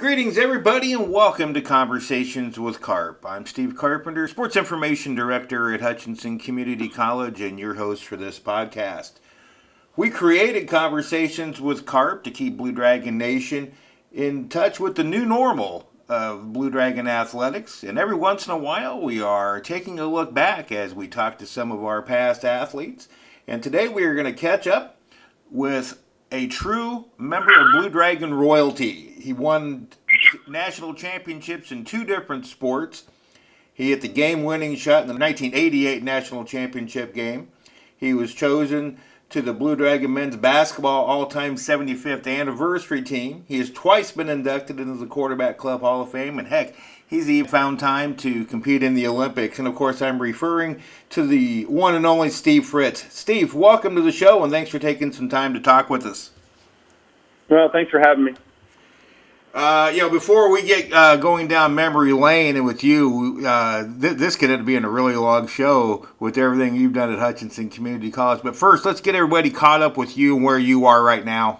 Greetings, everybody, and welcome to Conversations with Carp. I'm Steve Carpenter, Sports Information Director at Hutchinson Community College, and your host for this podcast. We created Conversations with Carp to keep Blue Dragon Nation in touch with the new normal of Blue Dragon athletics, and every once in a while we are taking a look back as we talk to some of our past athletes. And today we are going to catch up with a true member of Blue Dragon royalty. He won national championships in two different sports. He hit the game-winning shot in the 1988 national championship game. He was chosen to the Blue Dragon men's basketball all-time 75th anniversary team. He has twice been inducted into the Quarterback Club Hall of Fame, and heck, he's even found time to compete in the Olympics. And of course, I'm referring to the one and only Steve Fritz. Steve, welcome to the show, and thanks for taking some time to talk with us. Well, thanks for having me. Before we get going down memory lane and with you, this could end up being a really long show with everything you've done at Hutchinson Community College. But first, let's get everybody caught up with you and where you are right now.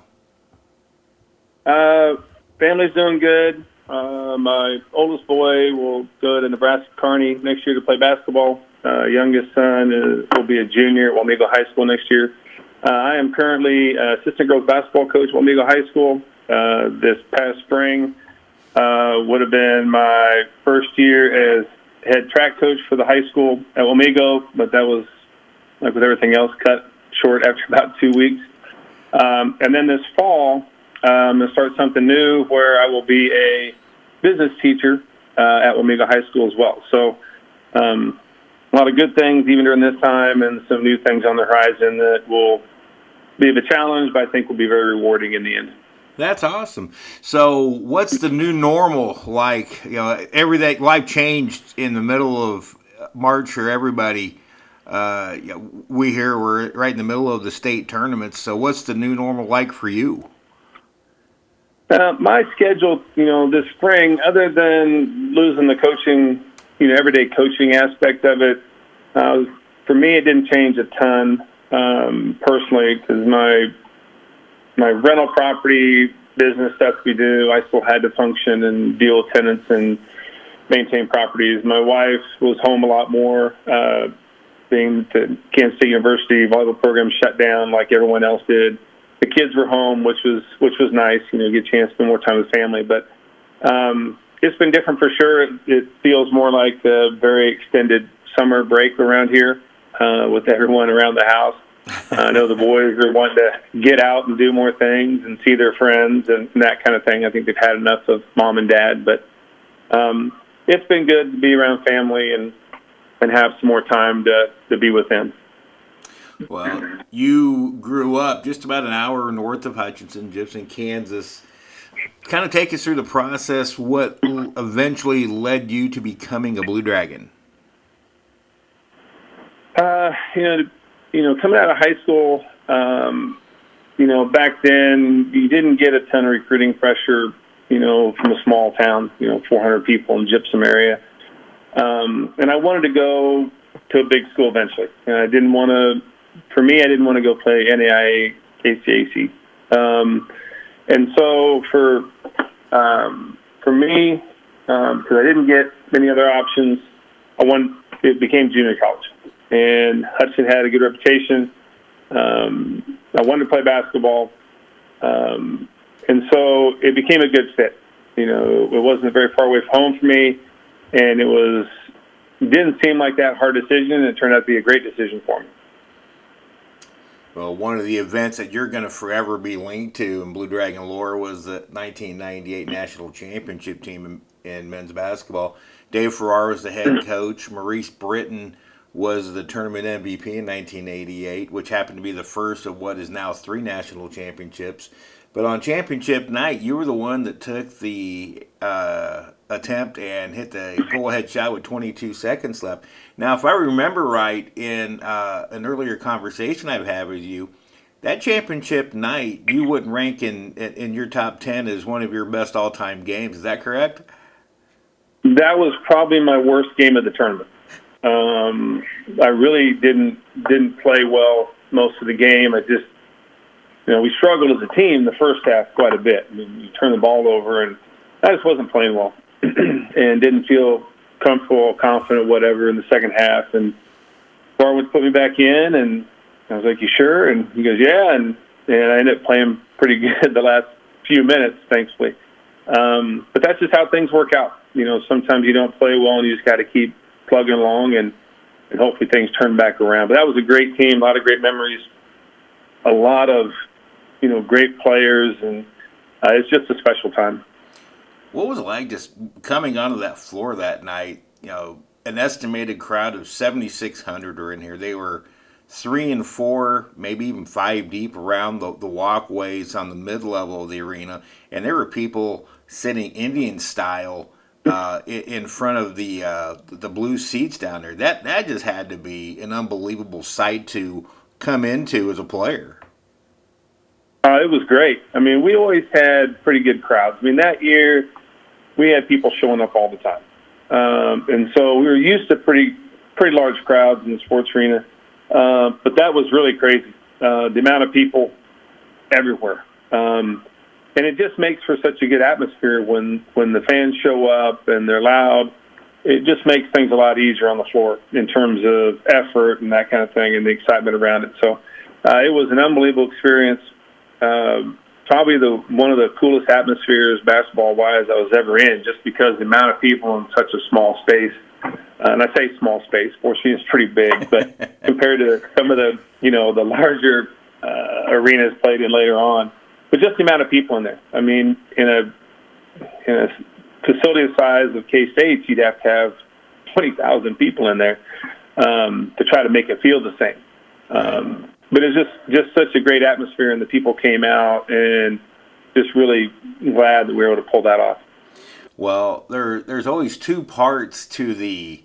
Family's doing good. My oldest boy will go to Nebraska Kearney next year to play basketball. Youngest son will be a junior at Wamego High School next year. I am currently assistant girls basketball coach at Wamego High School. This past spring would have been my first year as head track coach for the high school at Wamego, but that was, like with everything else, cut short after about 2 weeks. And then this fall, I'm going to start something new where I will be a business teacher at Wamego High School as well. So a lot of good things even during this time and some new things on the horizon that will be of a challenge, but I think will be very rewarding in the end. That's awesome. So what's the new normal like? Everything, life changed in the middle of March for everybody. We here, we're right in the middle of the state tournaments. So what's the new normal like for you? My schedule, this spring, other than losing the coaching, everyday coaching aspect of it, for me, it didn't change a ton personally because my rental property business stuff we do, I still had to function and deal with tenants and maintain properties. My wife was home a lot more, being the Kansas State University volleyball program shut down like everyone else did. The kids were home, which was nice, get a chance to spend more time with family. But it's been different for sure. It feels more like a very extended summer break around here with everyone around the house. I know the boys are wanting to get out and do more things and see their friends and that kind of thing. I think they've had enough of mom and dad, but it's been good to be around family and have some more time to be with them. Well, you grew up just about an hour north of Hutchinson, Gibson, Kansas. Kind of take us through the process, what eventually led you to becoming a Blue Dragon? Coming out of high school, back then you didn't get a ton of recruiting pressure, from a small town, 400 people in Gypsum area. And I wanted to go to a big school eventually. And I didn't want to go play NAIA, ACAC. And so for me, because I didn't get many other options, it became junior college. And Hudson had a good reputation. I wanted to play basketball. And so it became a good fit. It wasn't very far away from home for me. And it didn't seem like that hard decision. And it turned out to be a great decision for me. Well, one of the events that you're going to forever be linked to in Blue Dragon lore was the 1998 national championship team in men's basketball. Dave Farrar was the head coach. Maurice Britton was the tournament MVP in 1988, which happened to be the first of what is now 3 national championships. But on championship night, you were the one that took the attempt and hit the go-ahead shot with 22 seconds left. Now, if I remember right, in an earlier conversation I've had with you, that championship night, you wouldn't rank in your top 10 as one of your best all-time games. Is that correct? That was probably my worst game of the tournament. I really didn't play well most of the game. I just, we struggled as a team the first half quite a bit. I mean, you turn the ball over and I just wasn't playing well and didn't feel comfortable, confident, whatever in the second half. And Barwood put me back in, and I was like, "You sure?" And he goes, "Yeah." And I ended up playing pretty good the last few minutes, thankfully. But that's just how things work out. Sometimes you don't play well, and you just got to keep plugging along, and hopefully things turn back around. But that was a great team, a lot of great memories, a lot of great players, and it's just a special time. What was it like just coming onto that floor that night? An estimated crowd of 7,600 were in here. They were 3 and 4, maybe even 5 deep around the walkways on the mid-level of the arena, and there were people sitting Indian style in front of the blue seats down there. That just had to be an unbelievable sight to come into as a player. It was great. I mean, we always had pretty good crowds. I mean, that year we had people showing up all the time, and so we were used to pretty large crowds in the sports arena. But that was really crazy. The amount of people everywhere. And it just makes for such a good atmosphere when the fans show up and they're loud. It just makes things a lot easier on the floor in terms of effort and that kind of thing and the excitement around it. So it was an unbelievable experience. Probably one of the coolest atmospheres basketball-wise I was ever in, just because the amount of people in such a small space. And I say small space. Sports Arena is pretty big, but compared to some of the the larger arenas played in later on, but just the amount of people in there. I mean, in a facility the size of K-State, you'd have to have 20,000 people in there to try to make it feel the same. But it's just such a great atmosphere, and the people came out, and just really glad that we were able to pull that off. Well, there's always two parts to the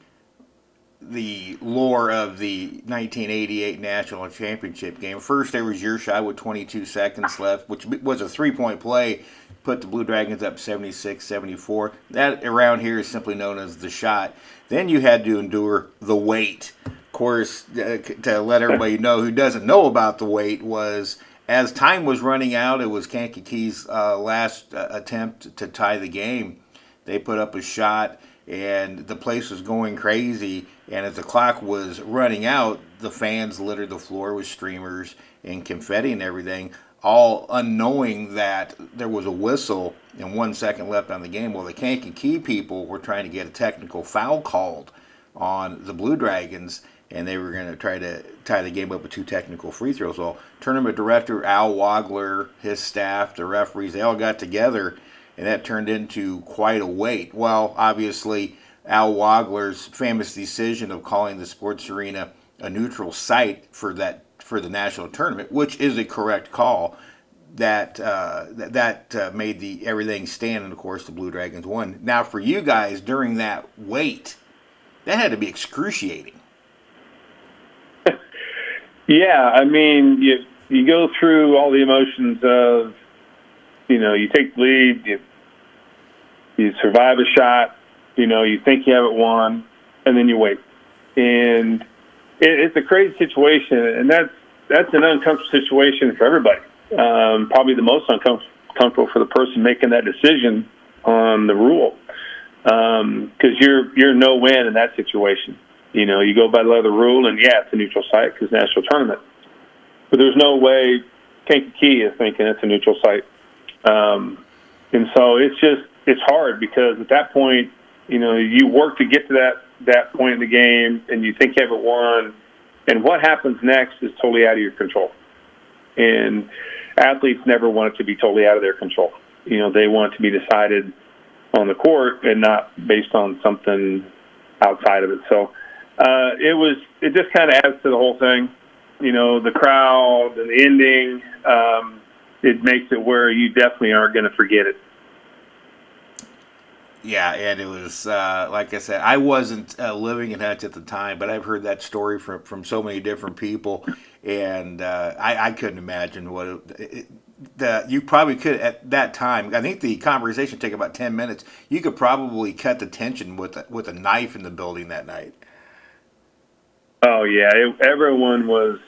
lore of the 1988 National Championship game. First, there was Njcaa with 22 seconds left, which was a 3-point play, put the Blue Dragons up 76-74. That around here is simply known as the shot. Then you had to endure the wait. Of course, to let everybody know who doesn't know about the wait, was as time was running out, it was Njcaa's last attempt to tie the game. They put up a shot, and the place was going crazy. And as the clock was running out, the fans littered the floor with streamers and confetti and everything, all unknowing that there was a whistle and 1 second left on the game. Well, the Njcaa people were trying to get a technical foul called on the Blue Dragons, and they were going to try to tie the game up with 2 technical free throws. Well, tournament director Al Wagler, his staff, the referees, they all got together, and that turned into quite a wait. Well, obviously, Al Wagler's famous decision of calling the sports arena a neutral site for the national tournament, which is a correct call, that made everything stand, and of course the Blue Dragons won. Now, for you guys during that wait, that had to be excruciating. Yeah, I mean, you go through all the emotions of, you take the lead, you survive a shot, you think you have it won, and then you wait. And it's a crazy situation, and that's an uncomfortable situation for everybody. Probably the most uncomfortable for the person making that decision on the rule, because you're no win in that situation. You go by the letter of the rule, and it's a neutral site because national tournament. But there's no way Njcaa is thinking it's a neutral site. And so it's hard because at that point, you work to get to that point in the game, and you think you have it won, and what happens next is totally out of your control. And athletes never want it to be totally out of their control. They want it to be decided on the court and not based on something outside of it. So it just kind of adds to the whole thing. The crowd and the ending, it makes it where you definitely aren't going to forget it. Yeah, and it was, like I said, I wasn't living in Hutch at the time, but I've heard that story from so many different people, and I couldn't imagine what you probably could at that time. I think the conversation took about 10 minutes. You could probably cut the tension with a knife in the building that night. Oh, yeah. Everyone was,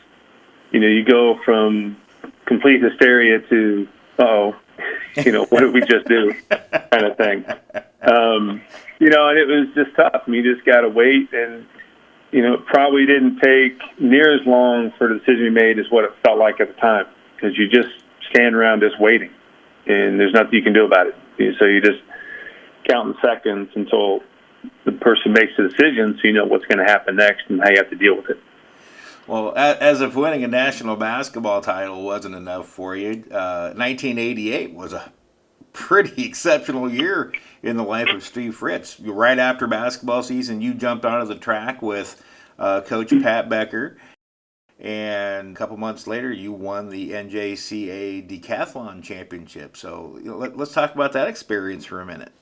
you go from complete hysteria to, What did we just do kind of thing. And it was just tough. I mean, you just got to wait. And, it probably didn't take near as long for the decision to be made as what it felt like at the time, because you just stand around just waiting, and there's nothing you can do about it. So you just counting seconds until the person makes the decision, so you know what's going to happen next and how you have to deal with it. Well, as if winning a national basketball title wasn't enough for you, 1988 was a pretty exceptional year in the life of Steve Fritz. Right after basketball season, you jumped onto the track with Coach Pat Becker, and a couple months later, you won the Njcaa Decathlon Championship. So let's talk about that experience for a minute.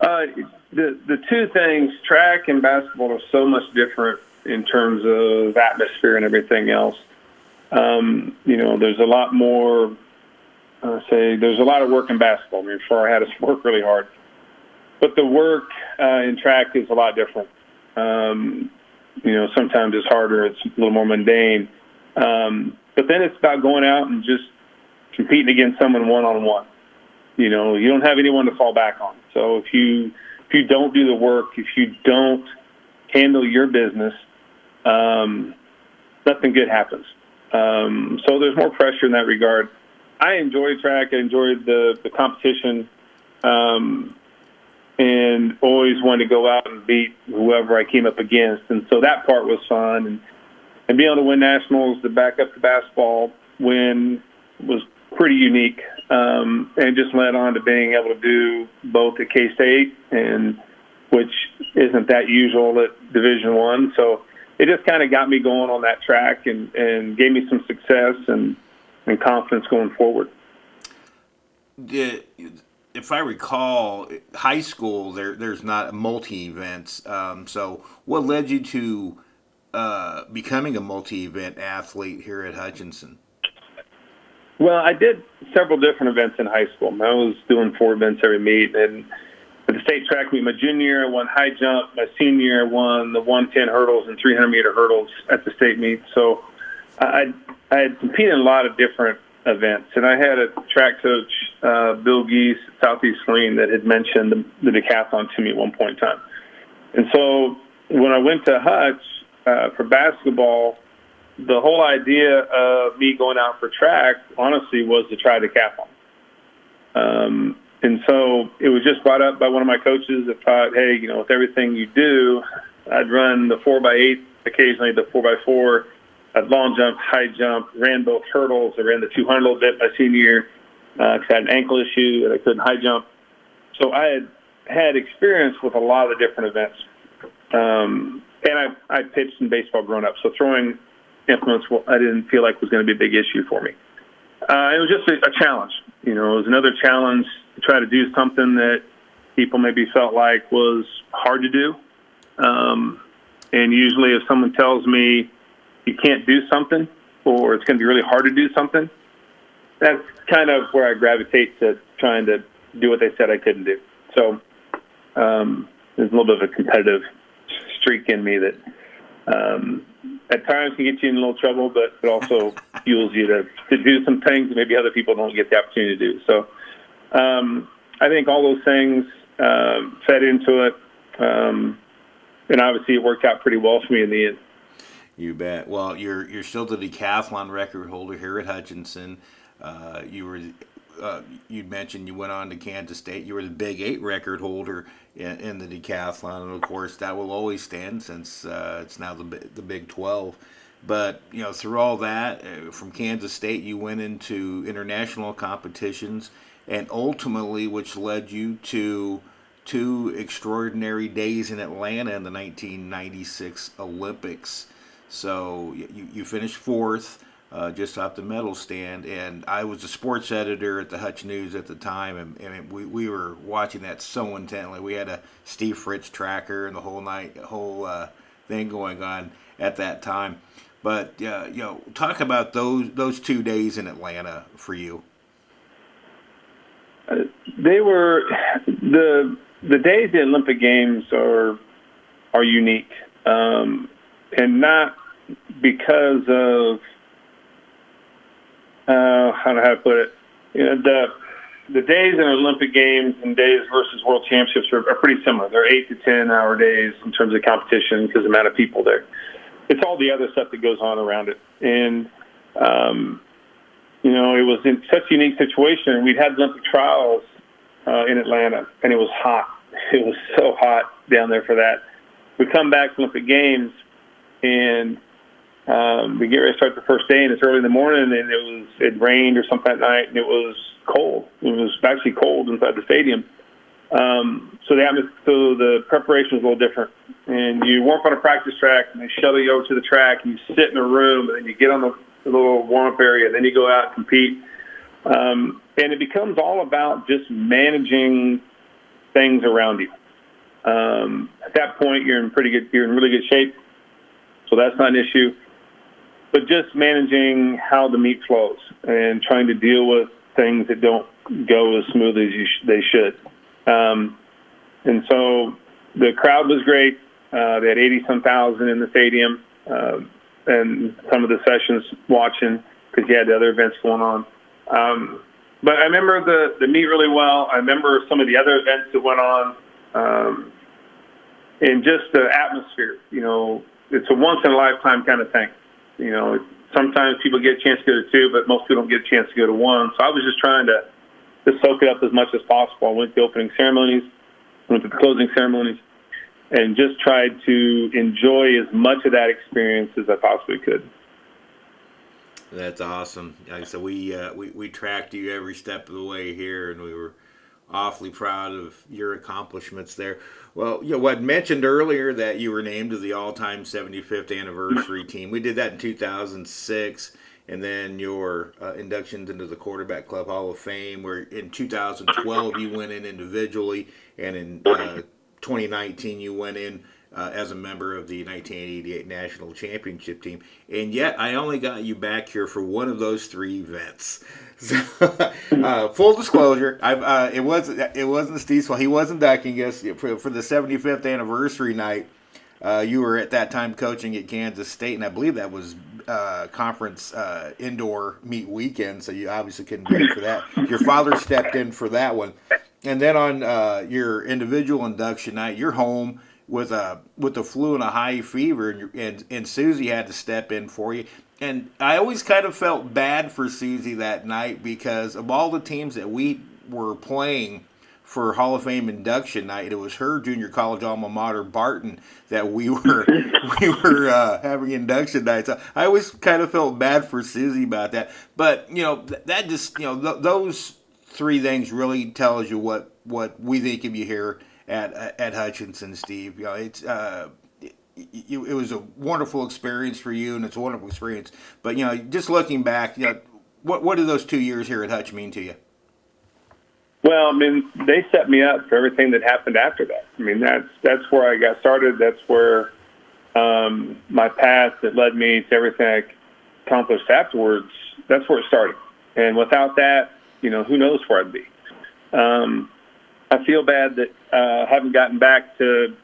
The two things, track and basketball, are so much different in terms of atmosphere and everything else. There's a lot more. There's a lot of work in basketball. I mean, before I had to work really hard, but the work in track is a lot different. Sometimes it's harder. It's a little more mundane. But then it's about going out and just competing against someone one-on-one. You don't have anyone to fall back on. So if you don't do the work, if you don't handle your business, nothing good happens. So there's more pressure in that regard. I enjoy track. I enjoyed the competition, and always wanted to go out and beat whoever I came up against. And so that part was fun. And being able to win nationals to back up the basketball win was pretty unique, and just led on to being able to do both at K-State, and which isn't that usual at Division I. So it just kind of got me going on that track and gave me some success and confidence going forward. If I recall, high school, there's not multi-events. So what led you to becoming a multi-event athlete here at Hutchinson? Well, I did several different events in high school. I was doing 4 events every meet. And at the state track meet my junior year, I won high jump. My senior year, I won the 110 hurdles and 300-meter hurdles at the state meet. So I had competed in a lot of different events. And I had a track coach, Bill Geese at Southeast Saline, that had mentioned the decathlon to me at one point in time. And so when I went to Hutch for basketball, the whole idea of me going out for track, honestly, was to try decathlon. And so it was just brought up by one of my coaches that thought, hey, with everything you do, I'd run the 4x8, occasionally the 4x4, I'd long jump, high jump, ran both hurdles. I ran the 200 a little bit my senior year because I had an ankle issue and I couldn't high jump. So I had experience with a lot of different events. And I pitched in baseball growing up, so throwing implements I didn't feel like was going to be a big issue for me. It was just a challenge. It was another challenge to try to do something that people maybe felt like was hard to do. And usually if someone tells me you can't do something or it's going to be really hard to do something, that's kind of where I gravitate to trying to do what they said I couldn't do. So there's a little bit of a competitive streak in me that at times can get you in a little trouble, but it also fuels you to do some things that maybe other people don't get the opportunity to do. So I think all those things fed into it, and obviously it worked out pretty well for me in the end. You bet. Well, you're still the decathlon record holder here at Hutchinson. You mentioned you went on to Kansas State. You were the Big 8 record holder in the decathlon, and of course that will always stand since it's now the Big 12. But through all that, from Kansas State, you went into international competitions, and ultimately, which led you to 2 extraordinary days in Atlanta in the 1996 Olympics. So you finished 4th. Just off the medal stand, and I was a sports editor at the Hutch News at the time, and we were watching that so intently. We had a Steve Fritz tracker and the whole thing going on at that time. But talk about those 2 days in Atlanta for you. They were the days the Olympic Games are unique, and not because of how to put it. The days in Olympic Games and days versus World Championships are pretty similar. They're 8 to 10 hour days in terms of competition because of the amount of people there. It's all the other stuff that goes on around it. And, it was in such a unique situation. We'd had Olympic trials in Atlanta, and it was hot. It was so hot down there for that. We come back from Olympic Games, and we get ready to start the first day, and it's early in the morning, and it rained or something that night, and it was cold. It was actually cold inside the stadium. So the preparation was a little different. And you walk on a practice track, and they shuttle you over to the track, and you sit in a room, and then you get on the little warm-up area, and then you go out and compete. And it becomes all about just managing things around you. At that point, you're in really good shape, so that's not an issue. But just managing how the meet flows and trying to deal with things that don't go as smooth as they should. And so the crowd was great. They had 80-some thousand in the stadium, and some of the sessions watching because you had the other events going on. But I remember the meet really well. I remember some of the other events that went on, and just the atmosphere. It's a once-in-a-lifetime kind of thing. Sometimes people get a chance to go to two, but most people don't get a chance to go to one. So I was just trying to soak it up as much as possible. I went to the opening ceremonies, went to the closing ceremonies, and just tried to enjoy as much of that experience as I possibly could. That's awesome. Like I said, we tracked you every step of the way here, and we were awfully proud of your accomplishments there. Well, what mentioned earlier that you were named to the all-time 75th anniversary team. We did that in 2006, and then your inductions into the Quarterback Club Hall of Fame, where in 2012 you went in individually, and in 2019 you went in as a member of the 1988 National Championship team. And yet I only got you back here for one of those three events. So, full disclosure, it wasn't Steve's fault. He wasn't ducking us for the 75th anniversary night. You were at that time coaching at Kansas State, and I believe that was conference indoor meet weekend, so you obviously couldn't be there for that. Your father stepped in for that one. And then on your individual induction night, you're home with the flu and a high fever, and Susie had to step in for you. And I always kind of felt bad for Susie that night because of all the teams that we were playing for Hall of Fame induction night, it was her junior college alma mater, Barton, that we were having induction night. So I always kind of felt bad for Susie about that. But that just those three things really tells you what we think of you here at Hutchinson, Steve. It was a wonderful experience for you, and it's a wonderful experience. But just looking back, what do those 2 years here at Hutch mean to you? Well, they set me up for everything that happened after that. That's where I got started. That's where my path that led me to everything I accomplished afterwards. That's where it started. And without that, who knows where I'd be. I feel bad that I haven't gotten back to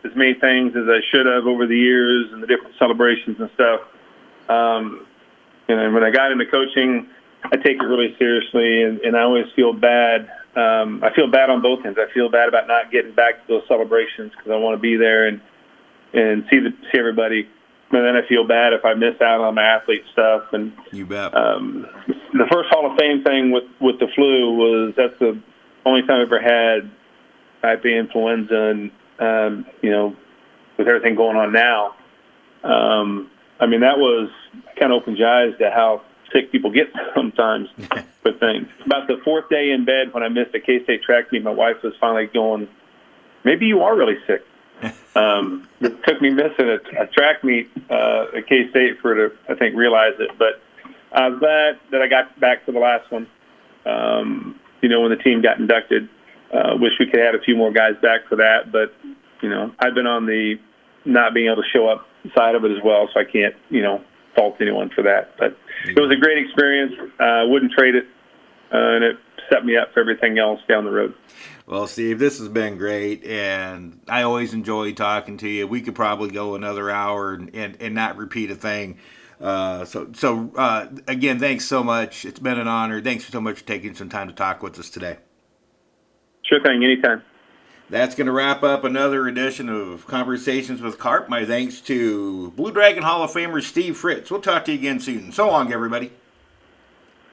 as many things as I should have over the years and the different celebrations and stuff. And when I got into coaching, I take it really seriously, and I always feel bad. I feel bad on both ends. I feel bad about not getting back to those celebrations because I want to be there and see everybody. And then I feel bad if I miss out on my athlete stuff. And you bet. The first Hall of Fame thing with the flu that's the only time I ever had type of influenza, and with everything going on now, that was kind of opened your eyes to how sick people get sometimes with things. About the fourth day in bed when I missed a K-State track meet, my wife was finally going, maybe you are really sick. It took me missing a track meet at K-State for her to, I think, realize it. But I was glad that I got back to the last one, when the team got inducted. Wish we could have had a few more guys back for that. But, I've been on the not being able to show up side of it as well, so I can't, fault anyone for that. But it was a great experience. Wouldn't trade it, and it set me up for everything else down the road. Well, Steve, this has been great, and I always enjoy talking to you. We could probably go another hour and not repeat a thing. Again, thanks so much. It's been an honor. Thanks so much for taking some time to talk with us today. Sure thing, anytime. That's going to wrap up another edition of Conversations with Carp. My thanks to Blue Dragon Hall of Famer Steve Fritz. We'll talk to you again soon. So long, everybody.